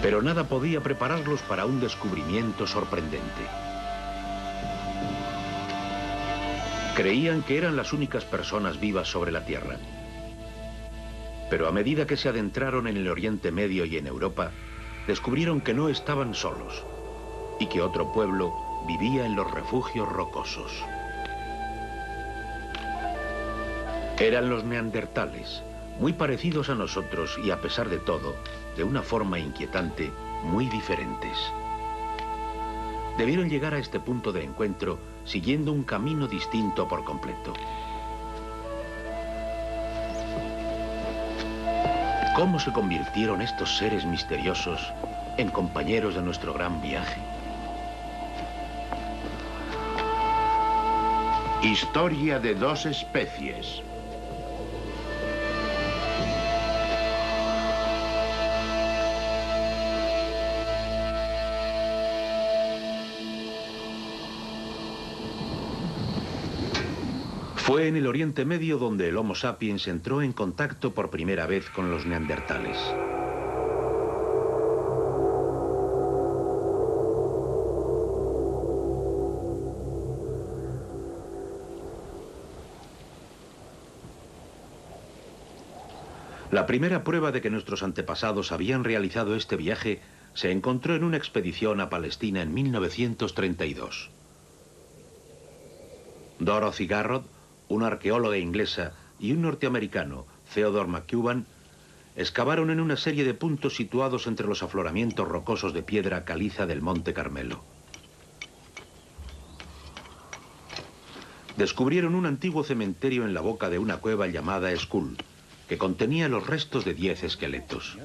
Pero nada podía prepararlos para un descubrimiento sorprendente. Creían que eran las únicas personas vivas sobre la Tierra. Pero a medida que se adentraron en el Oriente Medio y en Europa, descubrieron que no estaban solos y que otro pueblo vivía en los refugios rocosos. Eran los neandertales, muy parecidos a nosotros y a pesar de todo, de una forma inquietante, muy diferentes. Debieron llegar a este punto de encuentro siguiendo un camino distinto por completo. ¿Cómo se convirtieron estos seres misteriosos en compañeros de nuestro gran viaje? Historia de dos especies. Fue en el Oriente Medio donde el Homo sapiens entró en contacto por primera vez con los neandertales. La primera prueba de que nuestros antepasados habían realizado este viaje se encontró en una expedición a Palestina en 1932. Dorothy Garrod, una arqueóloga inglesa, y un norteamericano, Theodore McEwan, excavaron en una serie de puntos situados entre los afloramientos rocosos de piedra caliza del Monte Carmelo. Descubrieron un antiguo cementerio en la boca de una cueva llamada Skull, que contenía los restos de 10 esqueletos.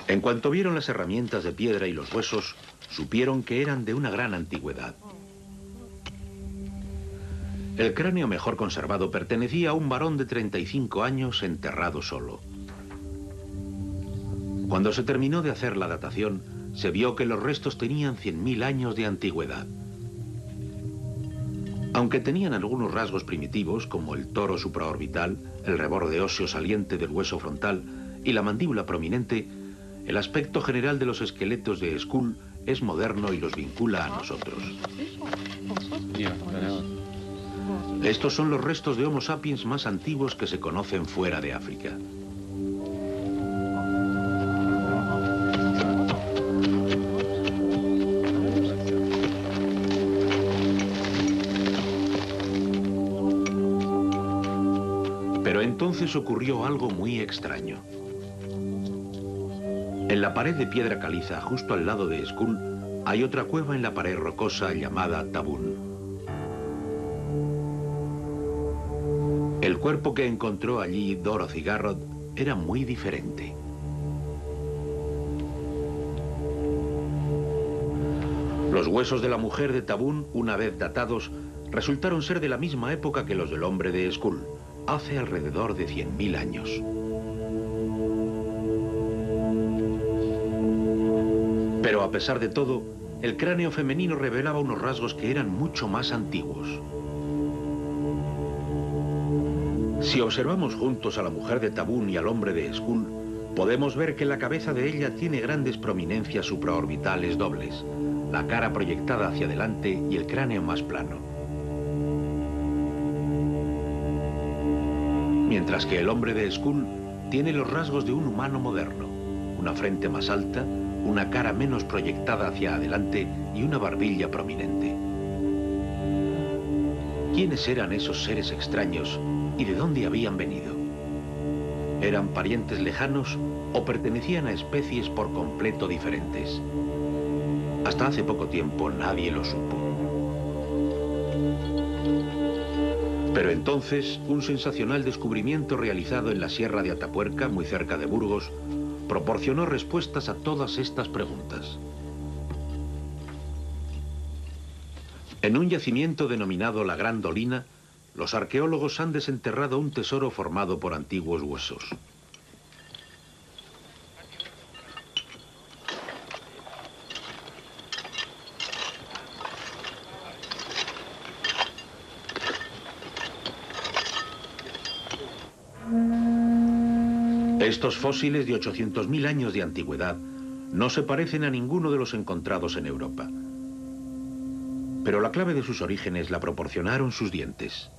En cuanto vieron las herramientas de piedra y los huesos, supieron que eran de una gran antigüedad. El cráneo mejor conservado pertenecía a un varón de 35 años enterrado solo. Cuando se terminó de hacer la datación, se vio que los restos tenían 100.000 años de antigüedad. Aunque tenían algunos rasgos primitivos, como el toro supraorbital, el reborde óseo saliente del hueso frontal y la mandíbula prominente, el aspecto general de los esqueletos de Skull es moderno y los vincula a nosotros. Estos son los restos de Homo sapiens más antiguos que se conocen fuera de África. Pero entonces ocurrió algo muy extraño. En la pared de piedra caliza, justo al lado de Skull, hay otra cueva en la pared rocosa llamada Tabún. El cuerpo que encontró allí Dorothy Garrod era muy diferente. Los huesos de la mujer de Tabún, una vez datados, resultaron ser de la misma época que los del hombre de Skull, hace alrededor de 100.000 años. Pero a pesar de todo, el cráneo femenino revelaba unos rasgos que eran mucho más antiguos. Si observamos juntos a la mujer de Tabún y al hombre de Skull, podemos ver que la cabeza de ella tiene grandes prominencias supraorbitales dobles, la cara proyectada hacia adelante y el cráneo más plano. Mientras que el hombre de Skull tiene los rasgos de un humano moderno, una frente más alta, una cara menos proyectada hacia adelante y una barbilla prominente. ¿Quiénes eran esos seres extraños y de dónde habían venido? ¿Eran parientes lejanos o pertenecían a especies por completo diferentes? Hasta hace poco tiempo nadie lo supo. Pero entonces, un sensacional descubrimiento realizado en la Sierra de Atapuerca, muy cerca de Burgos, proporcionó respuestas a todas estas preguntas. En un yacimiento denominado la Gran Dolina, los arqueólogos han desenterrado un tesoro formado por antiguos huesos. Estos fósiles de 800.000 años de antigüedad no se parecen a ninguno de los encontrados en Europa. Pero la clave de sus orígenes la proporcionaron sus dientes.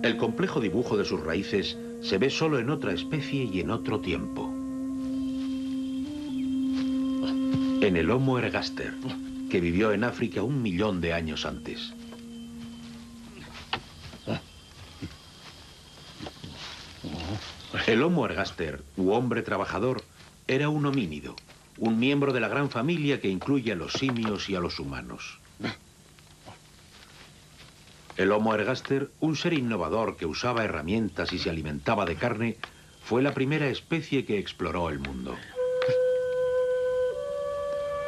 El complejo dibujo de sus raíces se ve solo en otra especie y en otro tiempo. En el Homo ergaster, que vivió en África 1 millón de años antes. El Homo ergaster, u hombre trabajador, era un homínido, un miembro de la gran familia que incluye a los simios y a los humanos. El Homo ergaster, un ser innovador que usaba herramientas y se alimentaba de carne, fue la primera especie que exploró el mundo.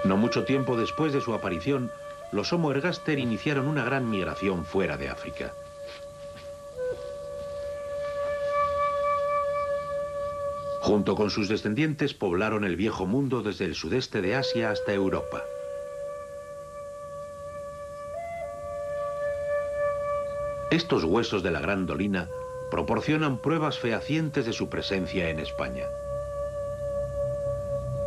No mucho tiempo después de su aparición, los Homo ergaster iniciaron una gran migración fuera de África. Junto con sus descendientes poblaron el viejo mundo desde el sudeste de Asia hasta Europa. Estos huesos de la Gran Dolina proporcionan pruebas fehacientes de su presencia en España.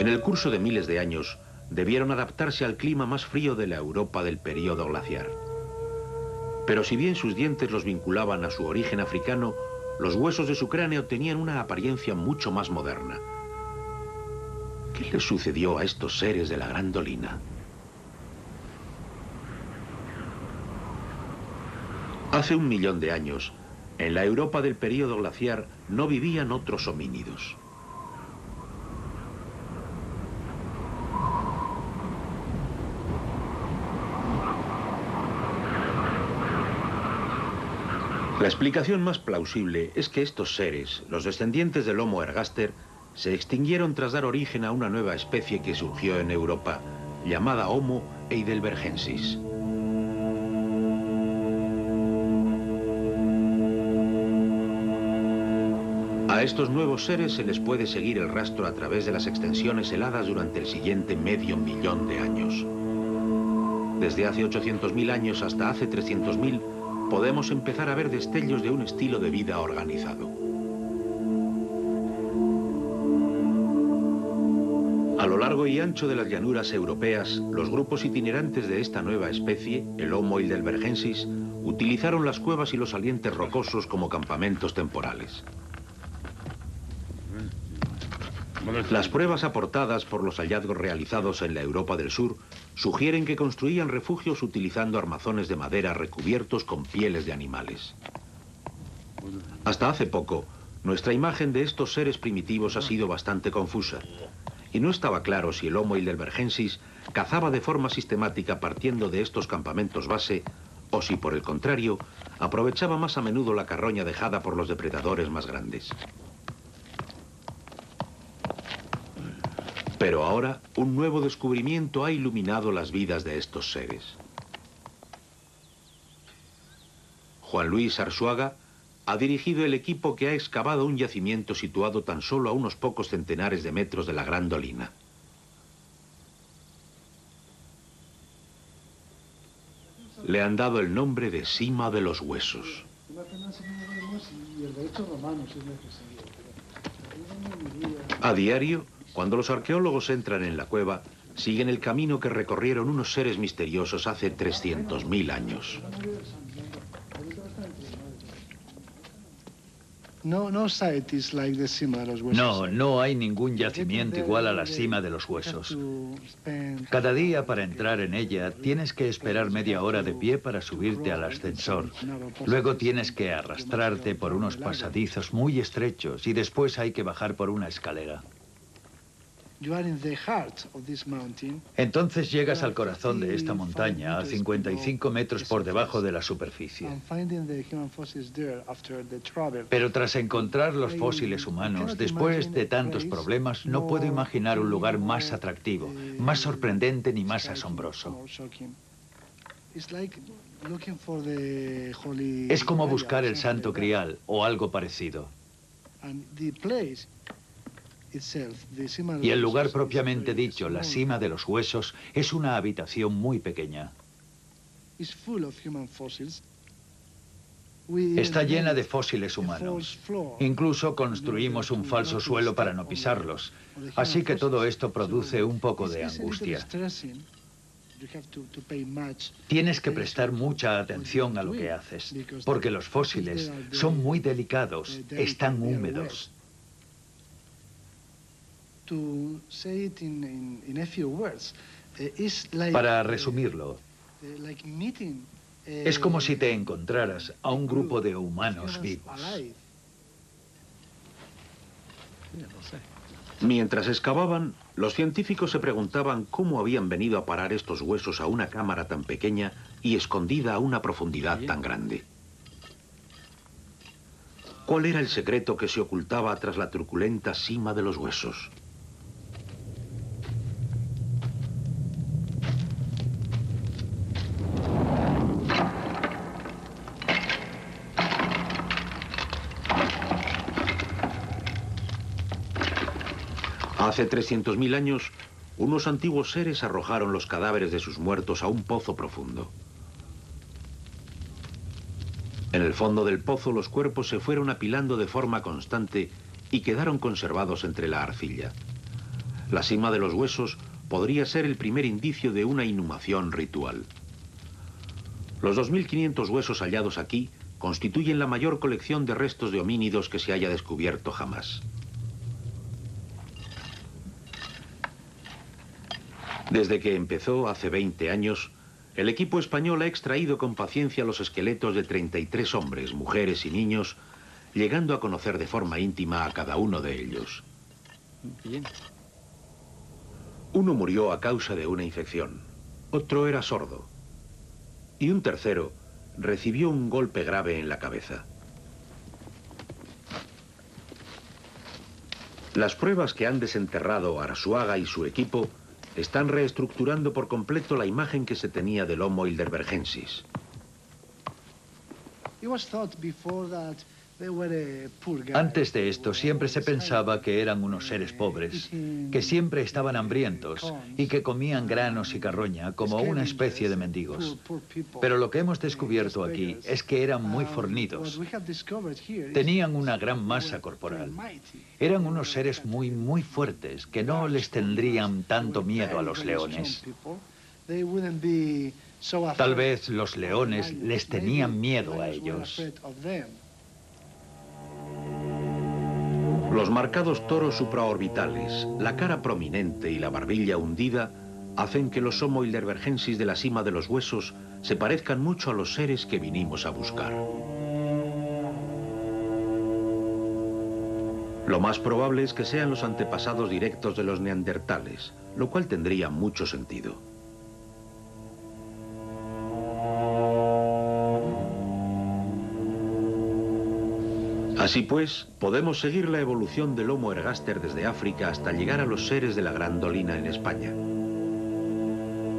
En el curso de miles de años, debieron adaptarse al clima más frío de la Europa del período glaciar. Pero si bien sus dientes los vinculaban a su origen africano, los huesos de su cráneo tenían una apariencia mucho más moderna. ¿Qué les sucedió a estos seres de la Gran Dolina? Hace 1 millón de años, en la Europa del período glaciar no vivían otros homínidos. La explicación más plausible es que estos seres, los descendientes del Homo ergaster, se extinguieron tras dar origen a una nueva especie que surgió en Europa, llamada Homo heidelbergensis. A estos nuevos seres se les puede seguir el rastro a través de las extensiones heladas durante el siguiente medio millón de años. Desde hace 800.000 años hasta hace 300.000, podemos empezar a ver destellos de un estilo de vida organizado. A lo largo y ancho de las llanuras europeas, los grupos itinerantes de esta nueva especie, el Homo heidelbergensis, utilizaron las cuevas y los salientes rocosos como campamentos temporales. Las pruebas aportadas por los hallazgos realizados en la Europa del Sur sugieren que construían refugios utilizando armazones de madera recubiertos con pieles de animales. Hasta hace poco, nuestra imagen de estos seres primitivos ha sido bastante confusa, y no estaba claro si el Homo heidelbergensis cazaba de forma sistemática partiendo de estos campamentos base, o si, por el contrario, aprovechaba más a menudo la carroña dejada por los depredadores más grandes. Pero ahora, un nuevo descubrimiento ha iluminado las vidas de estos seres. Juan Luis Arzuaga ha dirigido el equipo que ha excavado un yacimiento situado tan solo a unos pocos centenares de metros de la Gran Dolina. Le han dado el nombre de Sima de los Huesos. A diario, cuando los arqueólogos entran en la cueva, siguen el camino que recorrieron unos seres misteriosos hace 300.000 años. No hay ningún yacimiento igual a la Sima de los Huesos. Cada día para entrar en ella tienes que esperar media hora de pie para subirte al ascensor. Luego tienes que arrastrarte por unos pasadizos muy estrechos y después hay que bajar por una escalera. Entonces llegas al corazón de esta montaña, a 55 metros por debajo de la superficie. Pero tras encontrar los fósiles humanos, después de tantos problemas, no puedo imaginar un lugar más atractivo, más sorprendente ni más asombroso. Es como buscar el Santo Grial o algo parecido. Y el lugar propiamente dicho, la Sima de los Huesos, es una habitación muy pequeña. Está llena de fósiles humanos. Incluso construimos un falso suelo para no pisarlos. Así que todo esto produce un poco de angustia. Tienes que prestar mucha atención a lo que haces, porque los fósiles son muy delicados, están húmedos. Para resumirlo, es como si te encontraras a un grupo de humanos vivos. Mientras excavaban, los científicos se preguntaban cómo habían venido a parar estos huesos a una cámara tan pequeña y escondida a una profundidad tan grande. ¿Cuál era el secreto que se ocultaba tras la truculenta cima de los huesos? Hace 300.000 años, unos antiguos seres arrojaron los cadáveres de sus muertos a un pozo profundo. En el fondo del pozo los cuerpos se fueron apilando de forma constante y quedaron conservados entre la arcilla. La cima de los huesos podría ser el primer indicio de una inhumación ritual. Los 2.500 huesos hallados aquí constituyen la mayor colección de restos de homínidos que se haya descubierto jamás. Desde que empezó hace 20 años, el equipo español ha extraído con paciencia los esqueletos de 33 hombres, mujeres y niños, llegando a conocer de forma íntima a cada uno de ellos. Bien. Uno murió a causa de una infección, otro era sordo, y un tercero recibió un golpe grave en la cabeza. Las pruebas que han desenterrado Arzuaga y su equipo están reestructurando por completo la imagen que se tenía del Homo heidelbergensis. Antes de esto siempre se pensaba que eran unos seres pobres, que siempre estaban hambrientos y que comían granos y carroña como una especie de mendigos. Pero lo que hemos descubierto aquí es que eran muy fornidos. Tenían una gran masa corporal. Eran unos seres muy fuertes que no les tendrían tanto miedo a los leones. Tal vez los leones les tenían miedo a ellos. Los marcados toros supraorbitales, la cara prominente y la barbilla hundida hacen que los Homo heidelbergensis de la cima de los huesos se parezcan mucho a los seres que vinimos a buscar. Lo más probable es que sean los antepasados directos de los neandertales, lo cual tendría mucho sentido. Así pues, podemos seguir la evolución del Homo ergaster desde África hasta llegar a los seres de la Gran Dolina en España.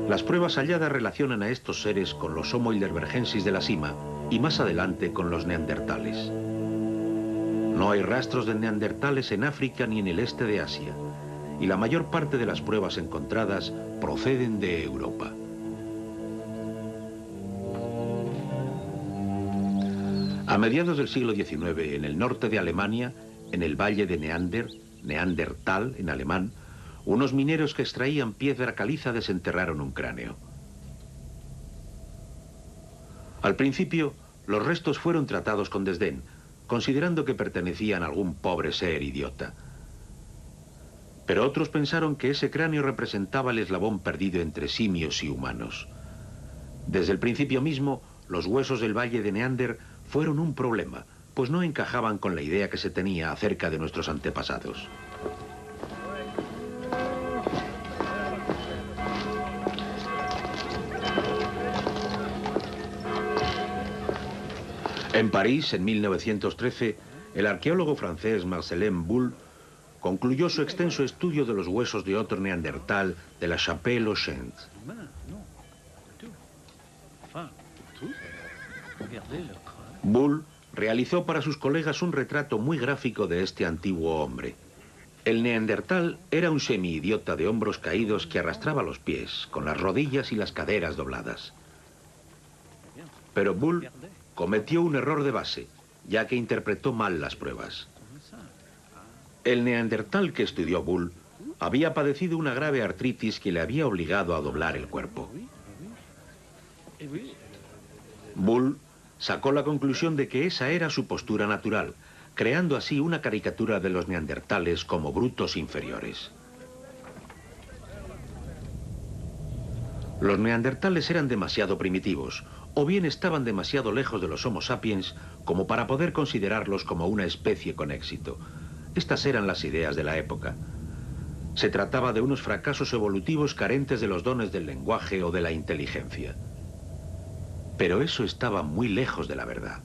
Las pruebas halladas relacionan a estos seres con los Homo heidelbergensis de la cima y más adelante con los neandertales. No hay rastros de neandertales en África ni en el este de Asia, y la mayor parte de las pruebas encontradas proceden de Europa. A mediados del siglo XIX, en el norte de Alemania, en el valle de Neandertal en alemán, unos mineros que extraían piedra caliza desenterraron un cráneo. Al principio, los restos fueron tratados con desdén, considerando que pertenecían a algún pobre ser idiota. Pero otros pensaron que ese cráneo representaba el eslabón perdido entre simios y humanos. Desde el principio mismo, los huesos del valle de Neander fueron un problema, pues no encajaban con la idea que se tenía acerca de nuestros antepasados. En París, en 1913, el arqueólogo francés Marcelin Bull concluyó su extenso estudio de los huesos de otro neandertal de la Chapelle-aux-Champs. Bull realizó para sus colegas un retrato muy gráfico de este antiguo hombre. El neandertal era un semi-idiota de hombros caídos que arrastraba los pies, con las rodillas y las caderas dobladas. Pero Bull cometió un error de base, ya que interpretó mal las pruebas. El neandertal que estudió Bull había padecido una grave artritis que le había obligado a doblar el cuerpo. Bull sacó la conclusión de que esa era su postura natural, creando así una caricatura de los neandertales como brutos inferiores. Los neandertales eran demasiado primitivos, o bien estaban demasiado lejos de los Homo sapiens como para poder considerarlos como una especie con éxito. Estas eran las ideas de la época. Se trataba de unos fracasos evolutivos carentes de los dones del lenguaje o de la inteligencia. Pero eso estaba muy lejos de la verdad.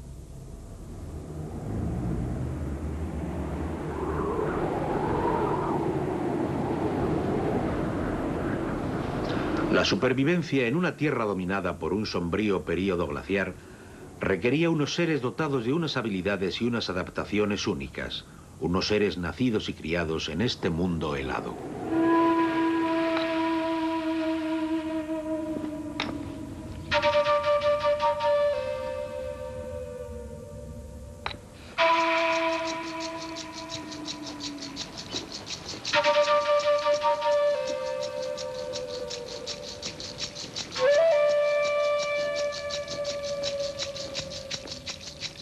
La supervivencia en una tierra dominada por un sombrío período glaciar requería unos seres dotados de unas habilidades y unas adaptaciones únicas, unos seres nacidos y criados en este mundo helado.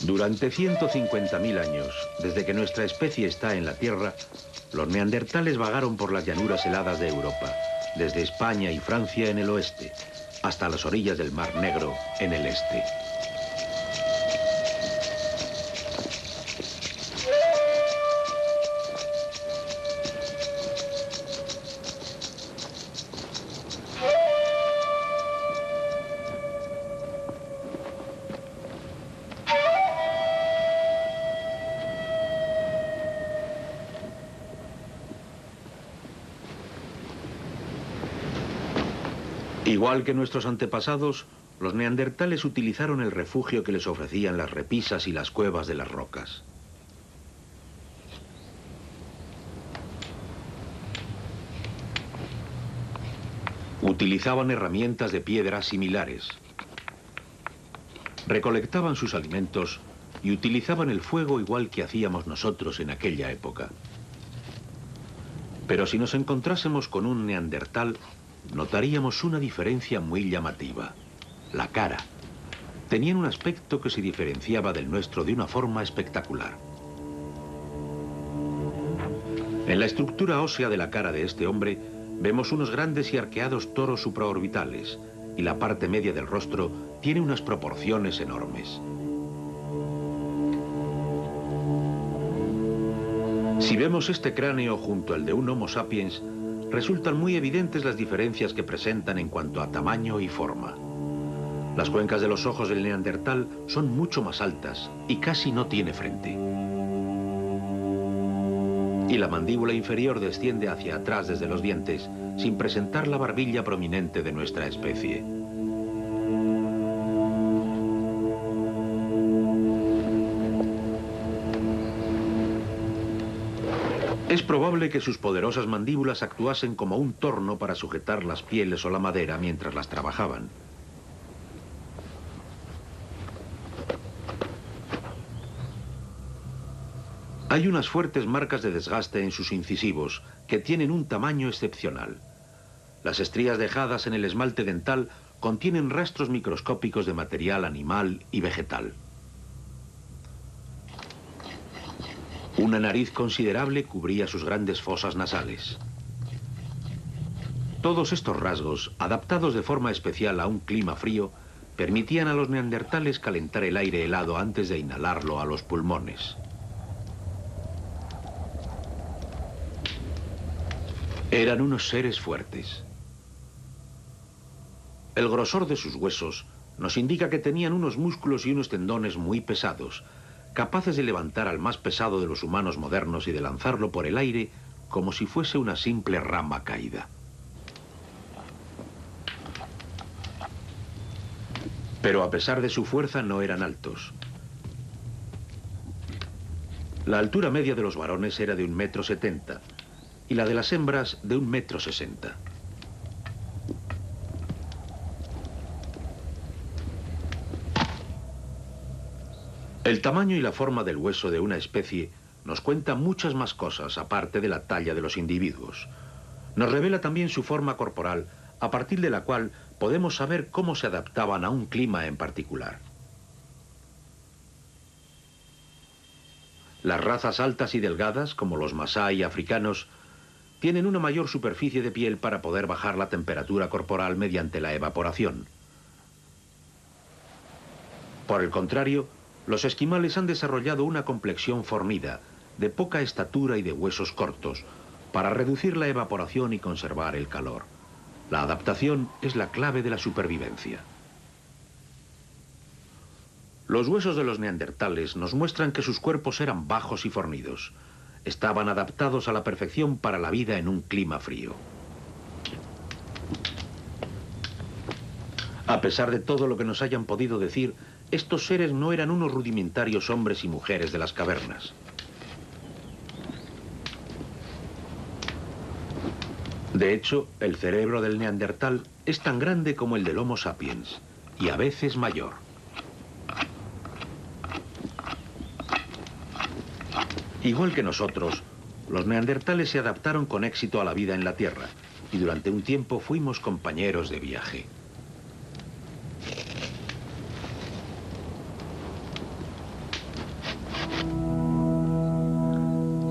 Durante 150.000 años, desde que nuestra especie está en la Tierra, los neandertales vagaron por las llanuras heladas de Europa, desde España y Francia en el oeste, hasta las orillas del Mar Negro en el este. Igual que nuestros antepasados, los neandertales utilizaron el refugio que les ofrecían las repisas y las cuevas de las rocas. Utilizaban herramientas de piedra similares. Recolectaban sus alimentos y utilizaban el fuego igual que hacíamos nosotros en aquella época. Pero si nos encontrásemos con un neandertal, notaríamos una diferencia muy llamativa. La cara. Tenían un aspecto que se diferenciaba del nuestro de una forma espectacular. En la estructura ósea de la cara de este hombre vemos unos grandes y arqueados toros supraorbitales, y la parte media del rostro tiene unas proporciones enormes. Si vemos este cráneo junto al de un Homo sapiens, resultan muy evidentes las diferencias que presentan en cuanto a tamaño y forma. Las cuencas de los ojos del neandertal son mucho más altas y casi no tiene frente. Y la mandíbula inferior desciende hacia atrás desde los dientes, sin presentar la barbilla prominente de nuestra especie. Es probable que sus poderosas mandíbulas actuasen como un torno para sujetar las pieles o la madera mientras las trabajaban. Hay unas fuertes marcas de desgaste en sus incisivos, que tienen un tamaño excepcional. Las estrías dejadas en el esmalte dental contienen rastros microscópicos de material animal y vegetal. Una nariz considerable cubría sus grandes fosas nasales. Todos estos rasgos, adaptados de forma especial a un clima frío, permitían a los neandertales calentar el aire helado antes de inhalarlo a los pulmones. Eran unos seres fuertes. El grosor de sus huesos nos indica que tenían unos músculos y unos tendones muy pesados, capaces de levantar al más pesado de los humanos modernos y de lanzarlo por el aire como si fuese una simple rama caída. Pero a pesar de su fuerza no eran altos. La altura media de los varones era de 1,70 m y la de las hembras de 1,60 m. El tamaño y la forma del hueso de una especie nos cuenta muchas más cosas aparte de la talla de los individuos. Nos revela también su forma corporal, a partir de la cual podemos saber cómo se adaptaban a un clima en particular. Las razas altas y delgadas, como los masái africanos, tienen una mayor superficie de piel para poder bajar la temperatura corporal mediante la evaporación. Por el contrario, los esquimales han desarrollado una complexión fornida, de poca estatura y de huesos cortos, para reducir la evaporación y conservar el calor. La adaptación es la clave de la supervivencia. Los huesos de los neandertales nos muestran que sus cuerpos eran bajos y fornidos. Estaban adaptados a la perfección para la vida en un clima frío. A pesar de todo lo que nos hayan podido decir, estos seres no eran unos rudimentarios hombres y mujeres de las cavernas. De hecho, el cerebro del neandertal es tan grande como el del Homo sapiens, y a veces mayor. Igual que nosotros, los neandertales se adaptaron con éxito a la vida en la Tierra, y durante un tiempo fuimos compañeros de viaje.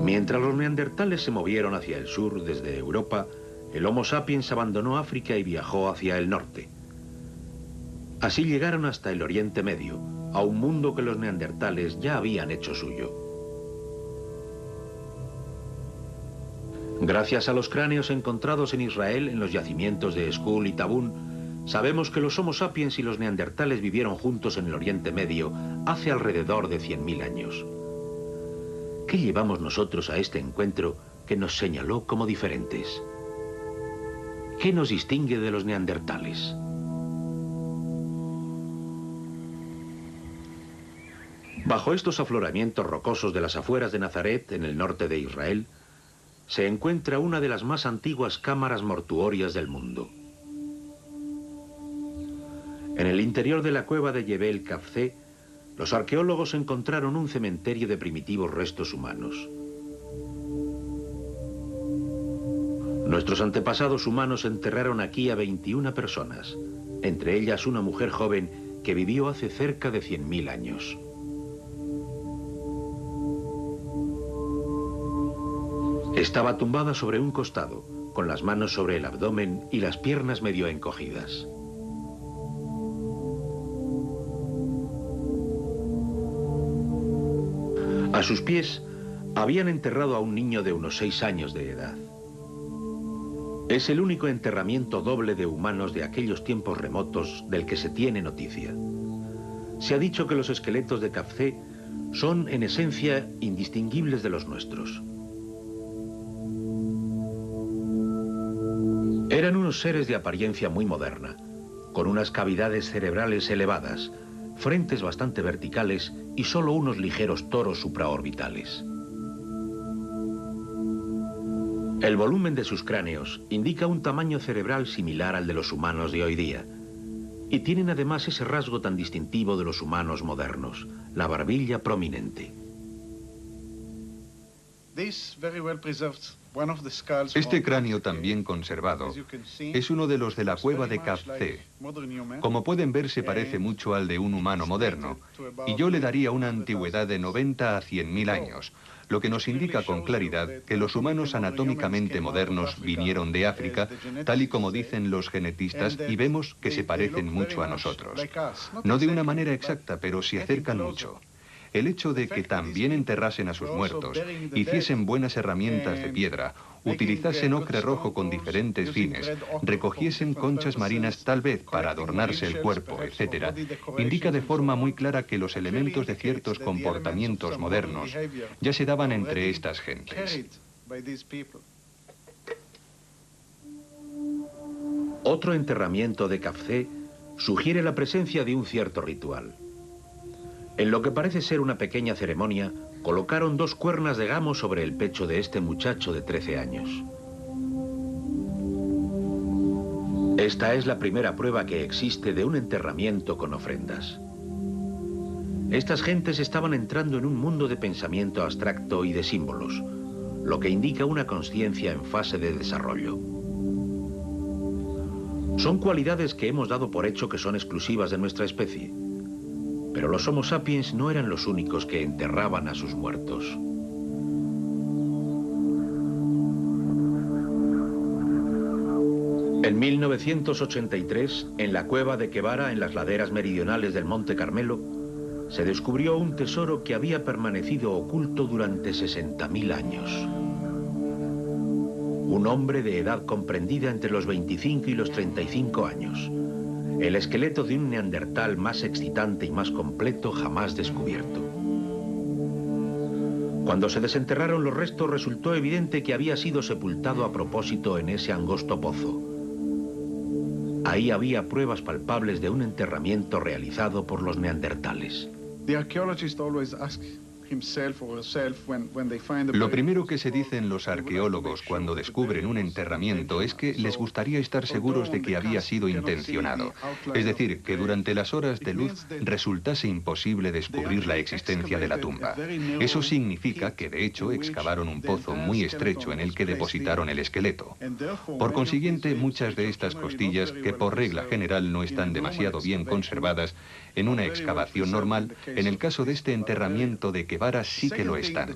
Mientras los neandertales se movieron hacia el sur desde Europa, el Homo sapiens abandonó África y viajó hacia el norte. Así llegaron hasta el Oriente Medio, a un mundo que los neandertales ya habían hecho suyo. Gracias a los cráneos encontrados en Israel en los yacimientos de Skul y Tabún, sabemos que los Homo sapiens y los neandertales vivieron juntos en el Oriente Medio hace alrededor de 100.000 años. ¿Qué llevamos nosotros a este encuentro que nos señaló como diferentes? ¿Qué nos distingue de los neandertales? Bajo estos afloramientos rocosos de las afueras de Nazaret, en el norte de Israel, se encuentra una de las más antiguas cámaras mortuorias del mundo. En el interior de la cueva de Yebel Kafzeh, los arqueólogos encontraron un cementerio de primitivos restos humanos. Nuestros antepasados humanos enterraron aquí a 21 personas, entre ellas una mujer joven que vivió hace cerca de 100.000 años. Estaba tumbada sobre un costado, con las manos sobre el abdomen y las piernas medio encogidas. A sus pies habían enterrado a un niño de unos 6 años de edad. Es el único enterramiento doble de humanos de aquellos tiempos remotos del que se tiene noticia. Se ha dicho que los esqueletos de Kafzeh son en esencia indistinguibles de los nuestros. Eran unos seres de apariencia muy moderna, con unas cavidades cerebrales elevadas, frentes bastante verticales y solo unos ligeros toros supraorbitales. El volumen de sus cráneos indica un tamaño cerebral similar al de los humanos de hoy día, y tienen además ese rasgo tan distintivo de los humanos modernos, la barbilla prominente. Este cráneo también conservado es uno de los de la cueva de Kafzeh. Como pueden ver, se parece mucho al de un humano moderno, y yo le daría una antigüedad de 90 a 100.000 años, lo que nos indica con claridad que los humanos anatómicamente modernos vinieron de África, tal y como dicen los genetistas, y vemos que se parecen mucho a nosotros. No de una manera exacta, pero se acercan mucho. El hecho de que también enterrasen a sus muertos, hiciesen buenas herramientas de piedra, utilizasen ocre rojo con diferentes fines, recogiesen conchas marinas tal vez para adornarse el cuerpo, etc., indica de forma muy clara que los elementos de ciertos comportamientos modernos ya se daban entre estas gentes. Otro enterramiento de Kafzeh sugiere la presencia de un cierto ritual. En lo que parece ser una pequeña ceremonia, colocaron 2 cuernas de gamo sobre el pecho de este muchacho de 13 años. Esta es la primera prueba que existe de un enterramiento con ofrendas. Estas gentes estaban entrando en un mundo de pensamiento abstracto y de símbolos, lo que indica una consciencia en fase de desarrollo. Son cualidades que hemos dado por hecho que son exclusivas de nuestra especie. Pero los Homo sapiens no eran los únicos que enterraban a sus muertos. En 1983, en la cueva de Guevara, en las laderas meridionales del Monte Carmelo, se descubrió un tesoro que había permanecido oculto durante 60.000 años. Un hombre de edad comprendida entre los 25 y los 35 años. El esqueleto de un neandertal más excitante y más completo jamás descubierto. Cuando se desenterraron los restos, resultó evidente que había sido sepultado a propósito en ese angosto pozo. Ahí había pruebas palpables de un enterramiento realizado por los neandertales. Lo primero que se dicen los arqueólogos cuando descubren un enterramiento es que les gustaría estar seguros de que había sido intencionado. Es decir, que durante las horas de luz resultase imposible descubrir la existencia de la tumba. Eso significa que de hecho excavaron un pozo muy estrecho en el que depositaron el esqueleto. Por consiguiente, muchas de estas costillas, que por regla general no están demasiado bien conservadas, en una excavación normal, en el caso de este enterramiento de Guevara sí que lo están.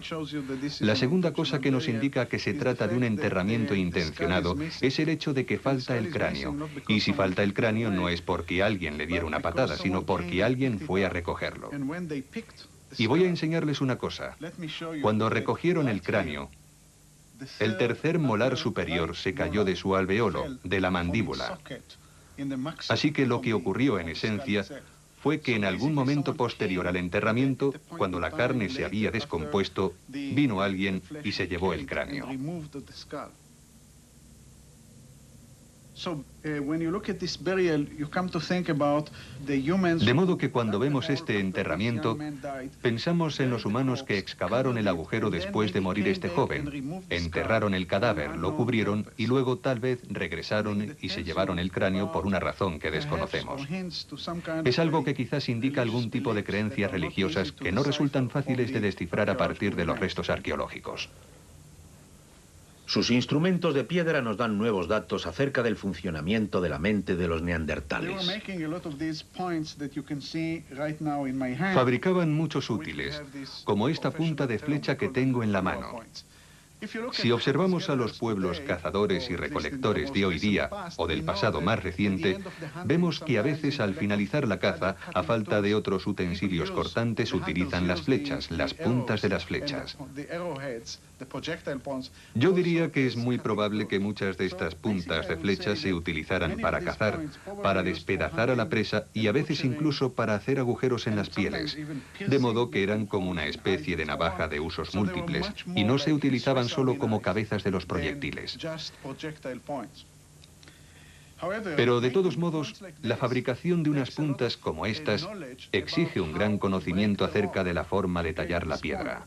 La segunda cosa que nos indica que se trata de un enterramiento intencionado es el hecho de que falta el cráneo. Y si falta el cráneo no es porque alguien le diera una patada, sino porque alguien fue a recogerlo. Y voy a enseñarles una cosa. Cuando recogieron el cráneo, el tercer molar superior se cayó de su alveolo, de la mandíbula. Así que lo que ocurrió en esencia fue que en algún momento posterior al enterramiento, cuando la carne se había descompuesto, vino alguien y se llevó el cráneo. De modo que cuando vemos este enterramiento, pensamos en los humanos que excavaron el agujero después de morir este joven, enterraron el cadáver, lo cubrieron y luego tal vez regresaron y se llevaron el cráneo por una razón que desconocemos. Es algo que quizás indica algún tipo de creencias religiosas que no resultan fáciles de descifrar a partir de los restos arqueológicos. Sus instrumentos de piedra nos dan nuevos datos acerca del funcionamiento de la mente de los neandertales. Fabricaban muchos útiles, como esta punta de flecha que tengo en la mano. Si observamos a los pueblos cazadores y recolectores de hoy día, o del pasado más reciente, vemos que a veces al finalizar la caza, a falta de otros utensilios cortantes, utilizan las flechas, las puntas de las flechas. Yo diría que es muy probable que muchas de estas puntas de flechas se utilizaran para cazar, para despedazar a la presa y a veces incluso para hacer agujeros en las pieles, de modo que eran como una especie de navaja de usos múltiples y no se utilizaban solo como cabezas de los proyectiles. Pero de todos modos, la fabricación de unas puntas como estas exige un gran conocimiento acerca de la forma de tallar la piedra.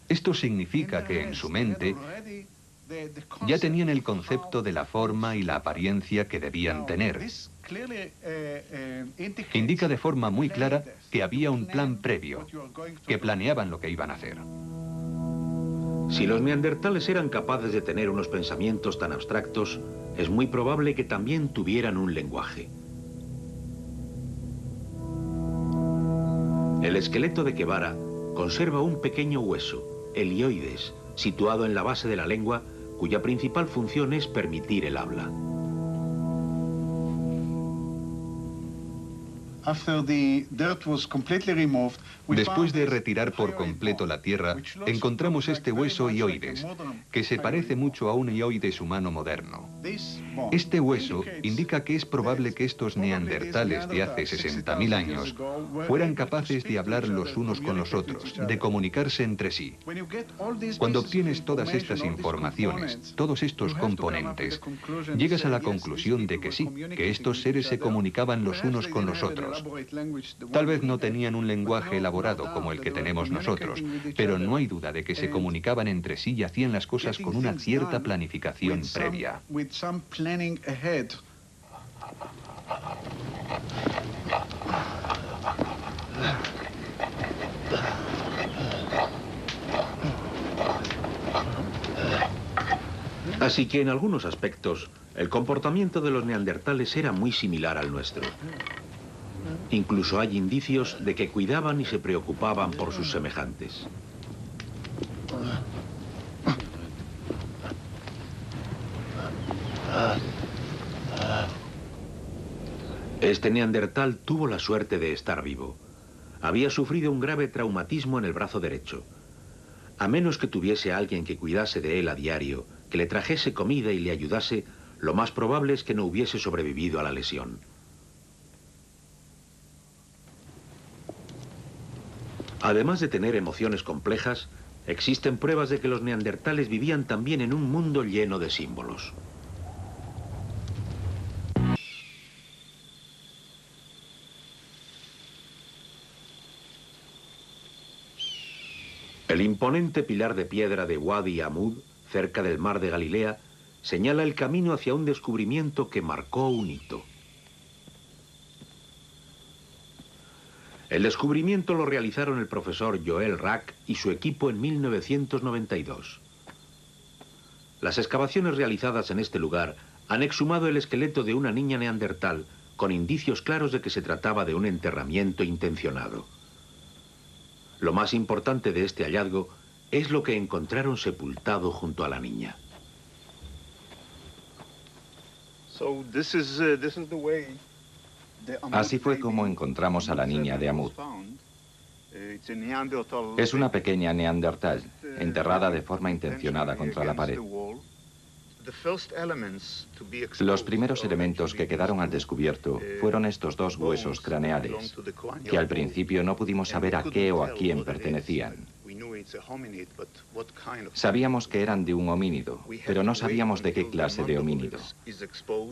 Esto significa que en su mente ya tenían el concepto de la forma y la apariencia que debían tener. Indica de forma muy clara que había un plan previo, que planeaban lo que iban a hacer. Si los neandertales eran capaces de tener unos pensamientos tan abstractos, es muy probable que también tuvieran un lenguaje. El esqueleto de Guevara conserva un pequeño hueso, el hioides, situado en la base de la lengua, cuya principal función es permitir el habla. Después de retirar por completo la tierra, encontramos este hueso hioides, que se parece mucho a un hioides humano moderno. Este hueso indica que es probable que estos neandertales de hace 60.000 años fueran capaces de hablar los unos con los otros, de comunicarse entre sí. Cuando obtienes todas estas informaciones, todos estos componentes, llegas a la conclusión de que sí, que estos seres se comunicaban los unos con los otros. Tal vez no tenían un lenguaje elaborado como el que tenemos nosotros, pero no hay duda de que se comunicaban entre sí y hacían las cosas con una cierta planificación previa. Así que en algunos aspectos, el comportamiento de los neandertales era muy similar al nuestro. Incluso hay indicios de que cuidaban y se preocupaban por sus semejantes. Este neandertal tuvo la suerte de estar vivo. Había sufrido un grave traumatismo en el brazo derecho. A menos que tuviese a alguien que cuidase de él a diario, que le trajese comida y le ayudase, lo más probable es que no hubiese sobrevivido a la lesión. Además de tener emociones complejas, existen pruebas de que los neandertales vivían también en un mundo lleno de símbolos. El imponente pilar de piedra de Wadi Amud, cerca del mar de Galilea, señala el camino hacia un descubrimiento que marcó un hito. El descubrimiento lo realizaron el profesor Joel Rack y su equipo en 1992. Las excavaciones realizadas en este lugar han exhumado el esqueleto de una niña neandertal con indicios claros de que se trataba de un enterramiento intencionado. Lo más importante de este hallazgo es lo que encontraron sepultado junto a la niña. Así fue como encontramos a la niña de Amud. Es una pequeña neandertal, enterrada de forma intencionada contra la pared. Los primeros elementos que quedaron al descubierto fueron estos dos huesos craneales, que al principio no pudimos saber a qué o a quién pertenecían. Sabíamos que eran de un homínido, pero no sabíamos de qué clase de homínido.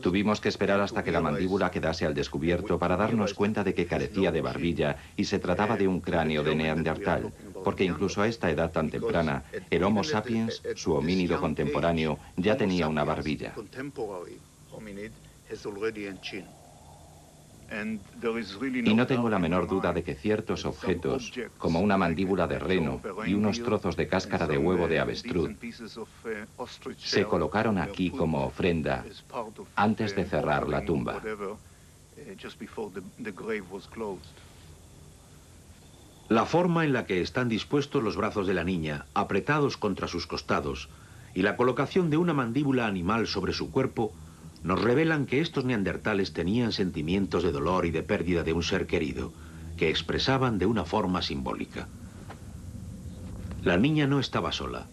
Tuvimos que esperar hasta que la mandíbula quedase al descubierto para darnos cuenta de que carecía de barbilla y se trataba de un cráneo de neandertal, porque incluso a esta edad tan temprana, el Homo sapiens, su homínido contemporáneo, ya tenía una barbilla. Y no tengo la menor duda de que ciertos objetos, como una mandíbula de reno y unos trozos de cáscara de huevo de avestruz, se colocaron aquí como ofrenda antes de cerrar la tumba. La forma en la que están dispuestos los brazos de la niña, apretados contra sus costados, y la colocación de una mandíbula animal sobre su cuerpo, nos revelan que estos neandertales tenían sentimientos de dolor y de pérdida de un ser querido, que expresaban de una forma simbólica. La niña no estaba sola.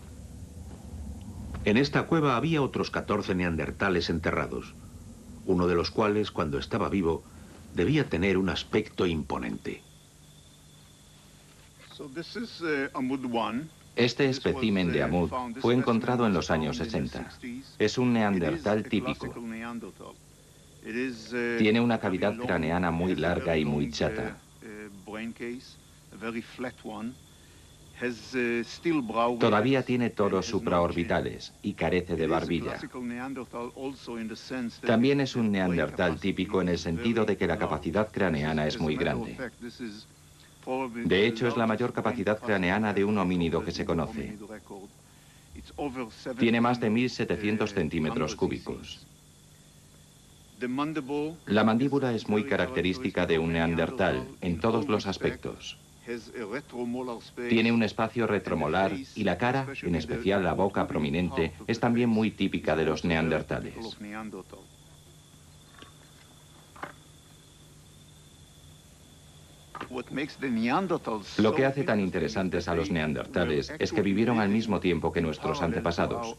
En esta cueva había otros 14 neandertales enterrados, uno de los cuales, cuando estaba vivo, debía tener un aspecto imponente. Este espécimen de Amud fue encontrado en los años 60. Es un neandertal típico. Tiene una cavidad craneana muy larga y muy chata. Todavía tiene toros supraorbitales y carece de barbilla. También es un neandertal típico en el sentido de que la capacidad craneana es muy grande. De hecho, es la mayor capacidad craneana de un homínido que se conoce. Tiene más de 1.700 centímetros cúbicos. La mandíbula es muy característica de un neandertal en todos los aspectos. Tiene un espacio retromolar y la cara, en especial la boca prominente, es también muy típica de los neandertales. Lo que hace tan interesantes a los neandertales es que vivieron al mismo tiempo que nuestros antepasados.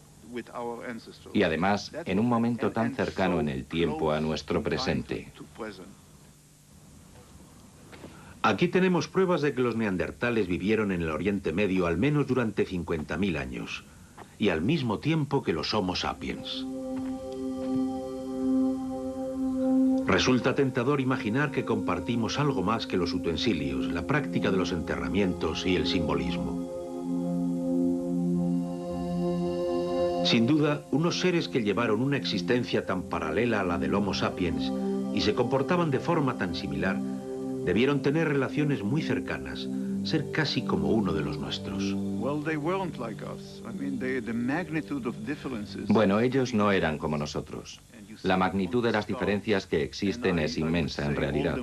Y además, en un momento tan cercano en el tiempo a nuestro presente. Aquí tenemos pruebas de que los neandertales vivieron en el Oriente Medio al menos durante 50.000 años, y al mismo tiempo que los Homo sapiens. Resulta tentador imaginar que compartimos algo más que los utensilios, la práctica de los enterramientos y el simbolismo. Sin duda, unos seres que llevaron una existencia tan paralela a la del Homo sapiens y se comportaban de forma tan similar, Debieron tener relaciones muy cercanas, ser casi como uno de los nuestros. Bueno, ellos no eran como nosotros. La magnitud de las diferencias que existen es inmensa en realidad.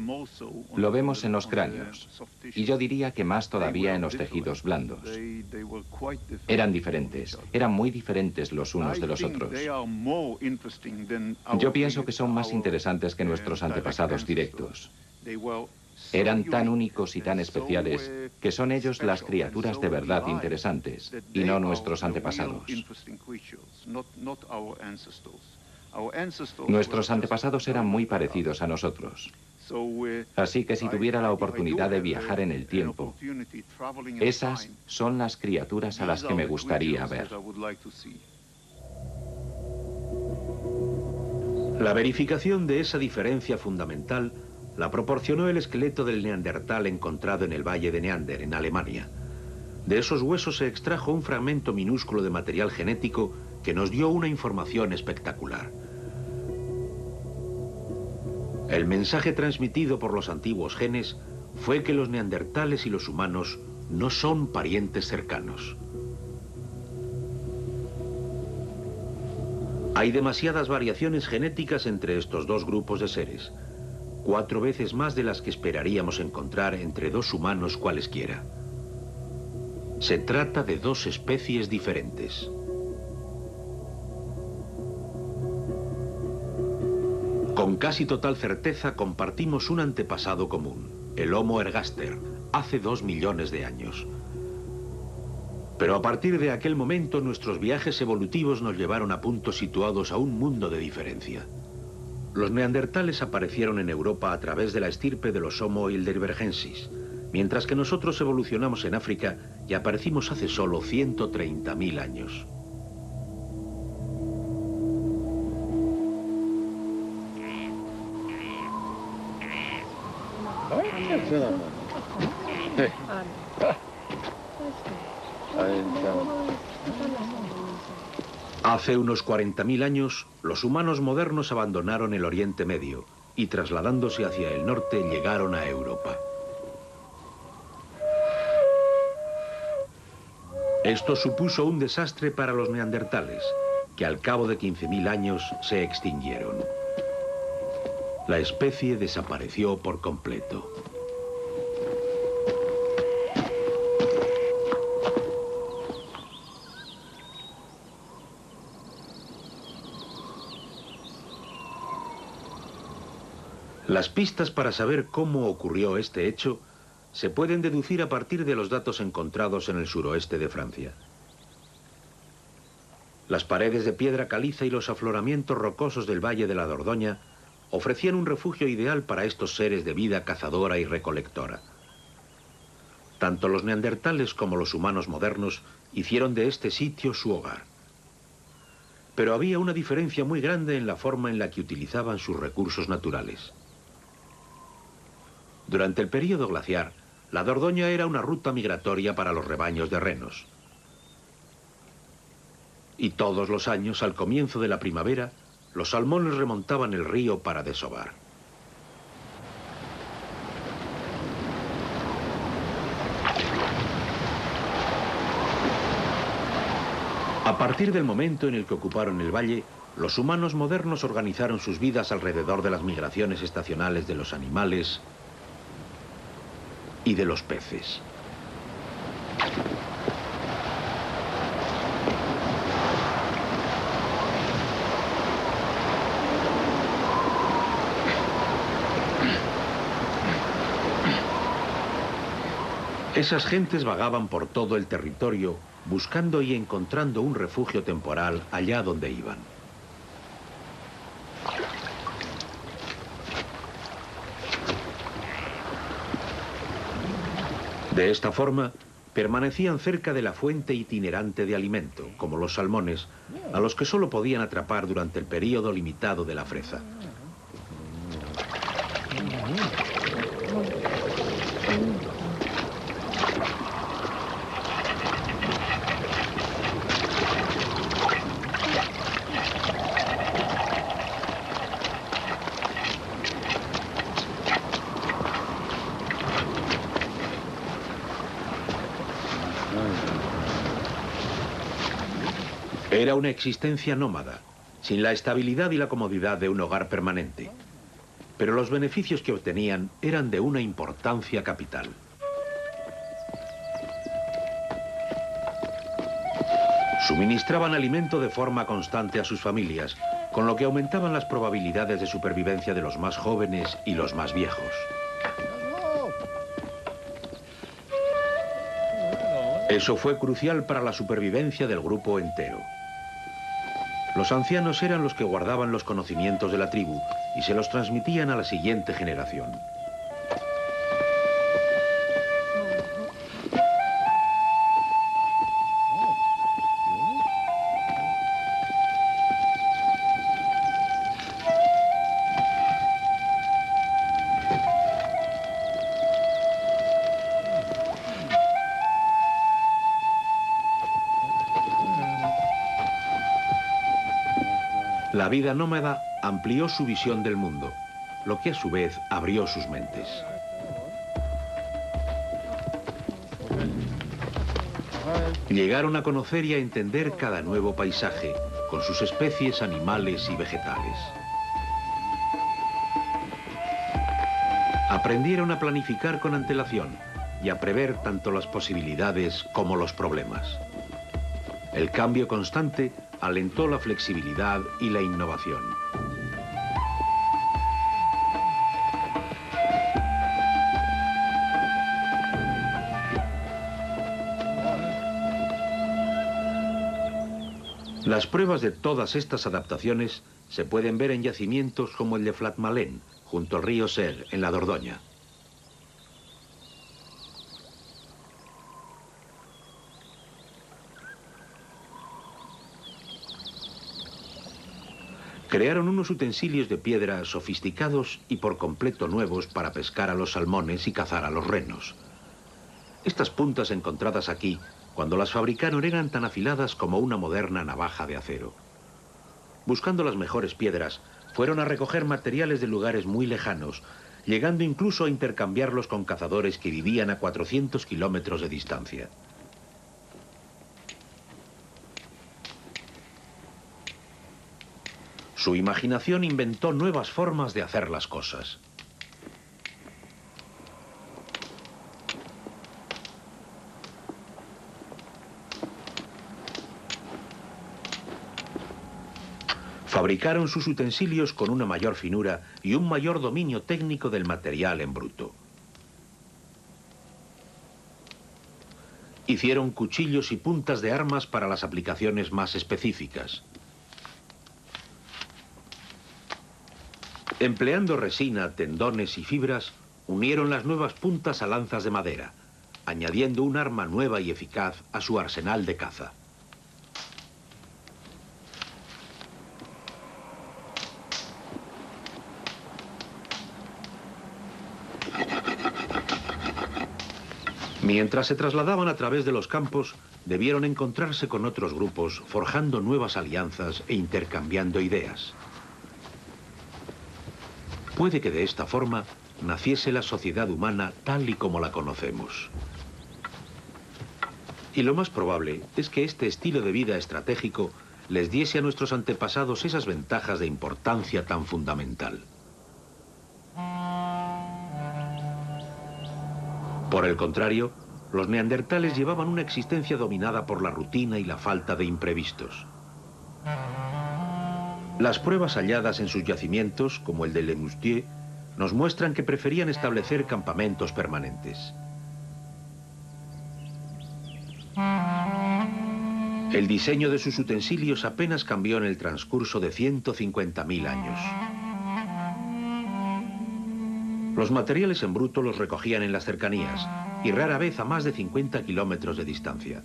Lo vemos en los cráneos. Y yo diría que más todavía en los tejidos blandos. Eran diferentes. Eran muy diferentes los unos de los otros. Yo pienso que son más interesantes que nuestros antepasados directos. Eran tan únicos y tan especiales que son ellos las criaturas de verdad interesantes y no nuestros antepasados. Nuestros antepasados eran muy parecidos a nosotros. Así que si tuviera la oportunidad de viajar en el tiempo, esas son las criaturas a las que me gustaría ver. La verificación de esa diferencia fundamental la proporcionó el esqueleto del neandertal encontrado en el Valle de Neander, en Alemania. De esos huesos se extrajo un fragmento minúsculo de material genético que nos dio una información espectacular. El mensaje transmitido por los antiguos genes fue que los neandertales y los humanos no son parientes cercanos. Hay demasiadas variaciones genéticas entre estos dos grupos de seres, 4 veces más de las que esperaríamos encontrar entre dos humanos cualesquiera. Se trata de dos especies diferentes. Con casi total certeza compartimos un antepasado común, el Homo ergaster, hace 2 millones de años. Pero a partir de aquel momento nuestros viajes evolutivos nos llevaron a puntos situados a un mundo de diferencia. Los neandertales aparecieron en Europa a través de la estirpe de los Homo heidelbergensis, mientras que nosotros evolucionamos en África y aparecimos hace solo 130.000 años. Hace unos 40.000 años, los humanos modernos abandonaron el Oriente Medio y trasladándose hacia el norte llegaron a Europa. Esto supuso un desastre para los neandertales, que al cabo de 15.000 años se extinguieron. La especie desapareció por completo. Las pistas para saber cómo ocurrió este hecho se pueden deducir a partir de los datos encontrados en el suroeste de Francia. Las paredes de piedra caliza y los afloramientos rocosos del Valle de la Dordoña ofrecían un refugio ideal para estos seres de vida cazadora y recolectora. Tanto los neandertales como los humanos modernos hicieron de este sitio su hogar. Pero había una diferencia muy grande en la forma en la que utilizaban sus recursos naturales. Durante el período glaciar, la Dordoña era una ruta migratoria para los rebaños de renos. Y todos los años, al comienzo de la primavera, los salmones remontaban el río para desovar. A partir del momento en el que ocuparon el valle, los humanos modernos organizaron sus vidas alrededor de las migraciones estacionales de los animales y de los peces. Esas gentes vagaban por todo el territorio buscando y encontrando un refugio temporal allá donde iban. De esta forma, permanecían cerca de la fuente itinerante de alimento, como los salmones, a los que solo podían atrapar durante el período limitado de la freza. Era una existencia nómada, sin la estabilidad y la comodidad de un hogar permanente. Pero los beneficios que obtenían eran de una importancia capital. Suministraban alimento de forma constante a sus familias, con lo que aumentaban las probabilidades de supervivencia de los más jóvenes y los más viejos. Eso fue crucial para la supervivencia del grupo entero. Los ancianos eran los que guardaban los conocimientos de la tribu y se los transmitían a la siguiente generación. La vida nómada amplió su visión del mundo, lo que a su vez abrió sus mentes. Llegaron a conocer y a entender cada nuevo paisaje, con sus especies animales y vegetales. Aprendieron a planificar con antelación y a prever tanto las posibilidades como los problemas. El cambio constante alentó la flexibilidad y la innovación. Las pruebas de todas estas adaptaciones se pueden ver en yacimientos como el de Flatmalén, junto al río Ser, en la Dordoña. Crearon unos utensilios de piedra sofisticados y por completo nuevos para pescar a los salmones y cazar a los renos. Estas puntas encontradas aquí, cuando las fabricaron, eran tan afiladas como una moderna navaja de acero. Buscando las mejores piedras, fueron a recoger materiales de lugares muy lejanos, llegando incluso a intercambiarlos con cazadores que vivían a 400 kilómetros de distancia. Su imaginación inventó nuevas formas de hacer las cosas. Fabricaron sus utensilios con una mayor finura y un mayor dominio técnico del material en bruto. Hicieron cuchillos y puntas de armas para las aplicaciones más específicas. Empleando resina, tendones y fibras, unieron las nuevas puntas a lanzas de madera, añadiendo un arma nueva y eficaz a su arsenal de caza. Mientras se trasladaban a través de los campos, debieron encontrarse con otros grupos, forjando nuevas alianzas e intercambiando ideas. Puede que de esta forma naciese la sociedad humana tal y como la conocemos. Y lo más probable es que este estilo de vida estratégico les diese a nuestros antepasados esas ventajas de importancia tan fundamental. Por el contrario, los neandertales llevaban una existencia dominada por la rutina y la falta de imprevistos. Las pruebas halladas en sus yacimientos, como el de Le Moustier, nos muestran que preferían establecer campamentos permanentes. El diseño de sus utensilios apenas cambió en el transcurso de 150.000 años. Los materiales en bruto los recogían en las cercanías y rara vez a más de 50 kilómetros de distancia.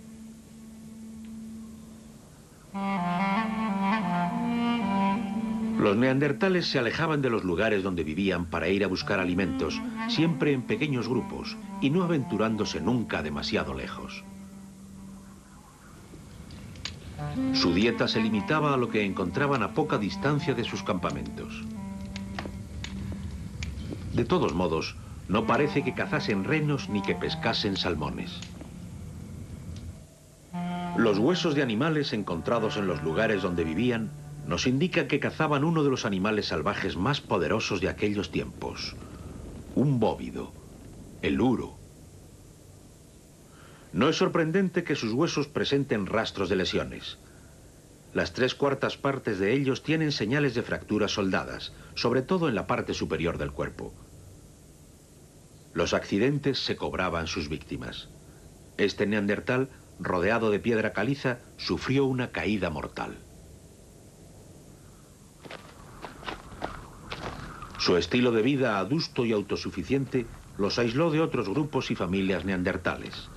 Los neandertales se alejaban de los lugares donde vivían para ir a buscar alimentos, siempre en pequeños grupos y no aventurándose nunca demasiado lejos. Su dieta se limitaba a lo que encontraban a poca distancia de sus campamentos. De todos modos, no parece que cazasen renos ni que pescasen salmones. Los huesos de animales encontrados en los lugares donde vivían nos indican que cazaban uno de los animales salvajes más poderosos de aquellos tiempos, un bóvido, el uro. No es sorprendente que sus huesos presenten rastros de lesiones. Las 3/4 partes de ellos tienen señales de fracturas soldadas, sobre todo en la parte superior del cuerpo. Los accidentes se cobraban sus víctimas. Este neandertal, rodeado de piedra caliza, sufrió una caída mortal. Su estilo de vida adusto y autosuficiente los aisló de otros grupos y familias neandertales.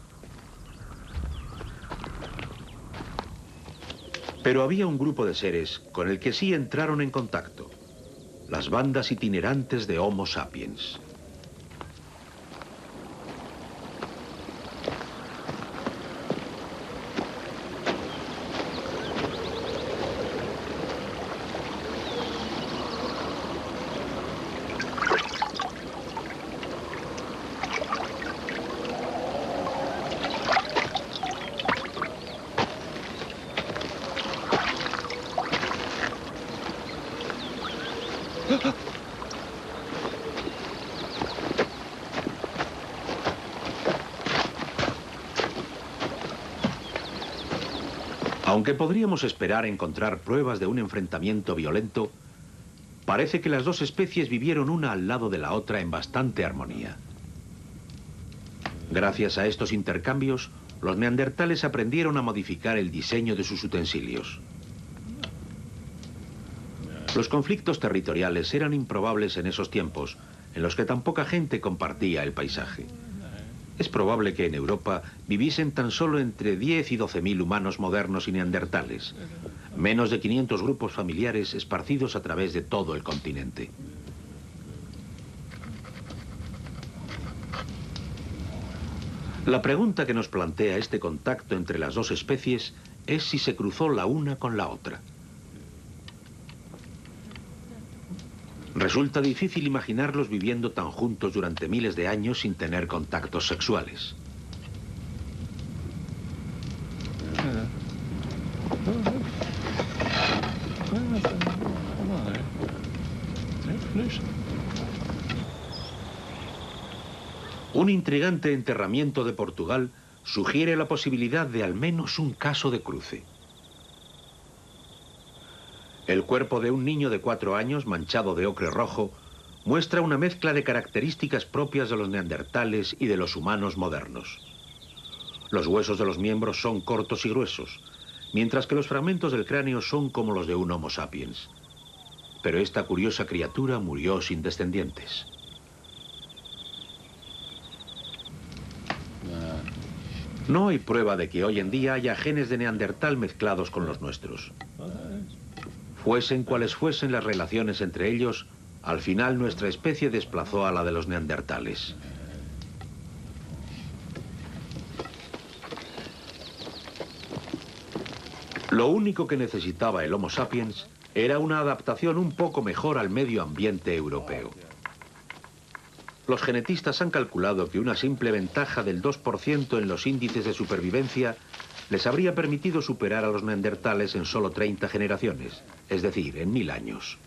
Pero había un grupo de seres con el que sí entraron en contacto: las bandas itinerantes de Homo sapiens. Aunque podríamos esperar encontrar pruebas de un enfrentamiento violento, parece que las dos especies vivieron una al lado de la otra en bastante armonía. Gracias a estos intercambios, los neandertales aprendieron a modificar el diseño de sus utensilios. Los conflictos territoriales eran improbables en esos tiempos, en los que tan poca gente compartía el paisaje. Es probable que en Europa viviesen tan solo entre 10 y 12.000 humanos modernos y neandertales, menos de 500 grupos familiares esparcidos a través de todo el continente. La pregunta que nos plantea este contacto entre las dos especies es si se cruzó la una con la otra. Resulta difícil imaginarlos viviendo tan juntos durante miles de años sin tener contactos sexuales. Un intrigante enterramiento de Portugal sugiere la posibilidad de al menos un caso de cruce. El cuerpo de un niño de 4 años, manchado de ocre rojo, muestra una mezcla de características propias de los neandertales y de los humanos modernos. Los huesos de los miembros son cortos y gruesos, mientras que los fragmentos del cráneo son como los de un Homo sapiens. Pero esta curiosa criatura murió sin descendientes. No hay prueba de que hoy en día haya genes de neandertal mezclados con los nuestros. Fuesen cuales fuesen las relaciones entre ellos, al final nuestra especie desplazó a la de los neandertales. Lo único que necesitaba el Homo sapiens era una adaptación un poco mejor al medio ambiente europeo. Los genetistas han calculado que una simple ventaja del 2% en los índices de supervivencia les habría permitido superar a los neandertales en solo 30 generaciones, es decir, en 1000 años.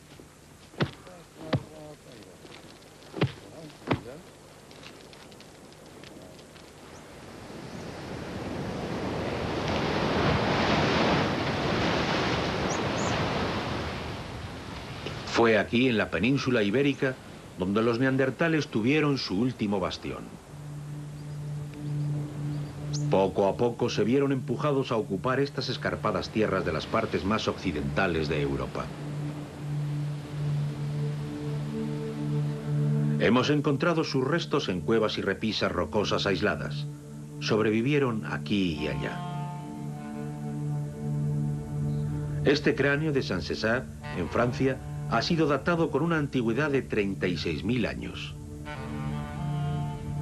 Fue aquí, en la península ibérica, donde los neandertales tuvieron su último bastión. Poco a poco se vieron empujados a ocupar estas escarpadas tierras de las partes más occidentales de Europa. Hemos encontrado sus restos en cuevas y repisas rocosas aisladas. Sobrevivieron aquí y allá. Este cráneo de Saint-Césaire, en Francia, ha sido datado con una antigüedad de 36.000 años.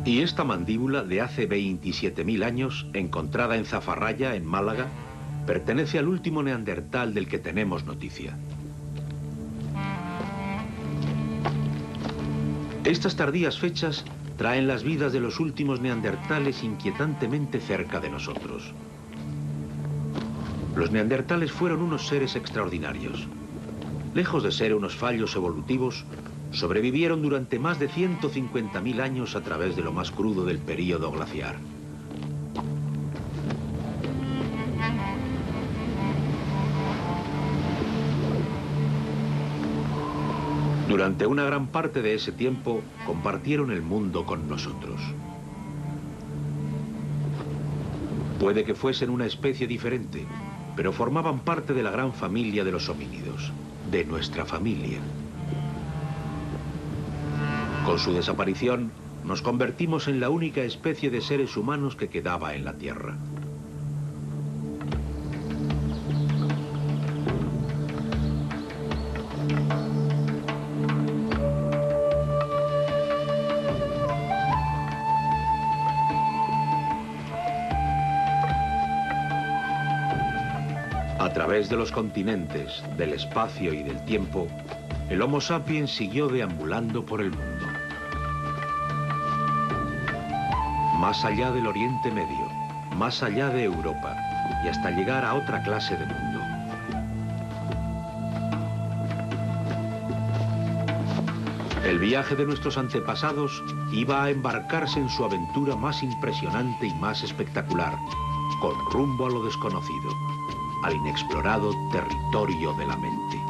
Y esta mandíbula de hace 27.000 años, encontrada en Zafarraya, en Málaga, pertenece al último neandertal del que tenemos noticia. Estas tardías fechas traen las vidas de los últimos neandertales inquietantemente cerca de nosotros. Los neandertales fueron unos seres extraordinarios. Lejos de ser unos fallos evolutivos, sobrevivieron durante más de 150.000 años a través de lo más crudo del período glaciar. Durante una gran parte de ese tiempo, compartieron el mundo con nosotros. Puede que fuesen una especie diferente, pero formaban parte de la gran familia de los homínidos, de nuestra familia. Con su desaparición, nos convertimos en la única especie de seres humanos que quedaba en la Tierra. A través de los continentes, del espacio y del tiempo, el Homo sapiens siguió deambulando por el mundo. Más allá del Oriente Medio, más allá de Europa y hasta llegar a otra clase de mundo. El viaje de nuestros antepasados iba a embarcarse en su aventura más impresionante y más espectacular, con rumbo a lo desconocido, al inexplorado territorio de la mente.